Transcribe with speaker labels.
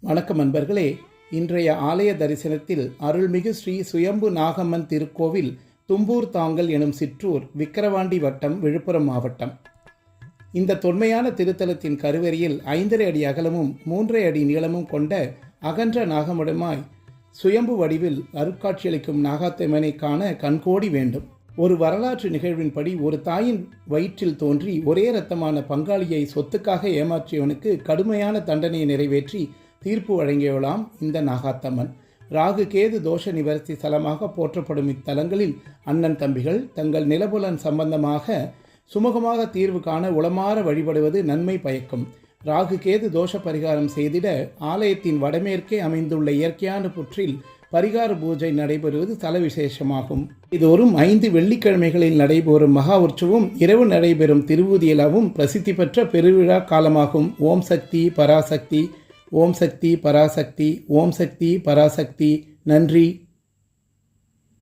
Speaker 1: வணக்கம் அன்பர்களே. இன்றைய ஆலய தரிசனத்தில் அருள்மிகு ஸ்ரீ சுயம்பு நாகம்மன் திருக்கோவில் தும்பூர் தாங்கல் எனும் சிற்றூர், விக்கிரவாண்டி வட்டம், விழுப்புரம் மாவட்டம். இந்த தொன்மையான திருத்தலத்தின் கருவறையில் 5½ அடி அகலமும் 3½ அடி நீளமும் கொண்ட அகன்ற நாகமுடமாய் சுயம்பு வடிவில் அருட்காட்சியளிக்கும் நாகாத்தம்மனை காண கண்கோடி வேண்டும். ஒரு வரலாற்று நிகழ்வின்படி ஒரு தாயின் வயிற்றில் தோன்றி ஒரே இரத்தமான பங்காளியை சொத்துக்காக ஏமாற்றியவனுக்கு கடுமையான தண்டனையை நிறைவேற்றி தீர்ப்பு வழங்கியவளாம் இந்த நாகாத்தம்மன். ராகு கேது தோஷ நிவர்த்தி ஸ்தலமாக போற்றப்படும் இத்தலங்களில் அண்ணன் தம்பிகள் தங்கள் நிலபுலன் சம்பந்தமாக சுமூகமாக தீர்வு காண உளமாற வழிபடுவது நன்மை பயக்கும். ராகு கேது தோஷ பரிகாரம் செய்திட ஆலயத்தின் வடமேற்கே அமைந்துள்ள இயற்கையான புற்றில் பரிகார பூஜை நடைபெறுவது தல விசேஷமாகும். இதோறும் 5 வெள்ளிக்கிழமைகளில் நடைபெறும் மகா உற்சவம், இரவு நடைபெறும் திருவூதியலாவும் பிரசித்தி பெற்ற பெருவிழா காலமாகும். ஓம் சக்தி பராசக்தி, ஓம் சக்தி பராசக்தி, ஓம் சக்தி பராசக்தி. நன்றி.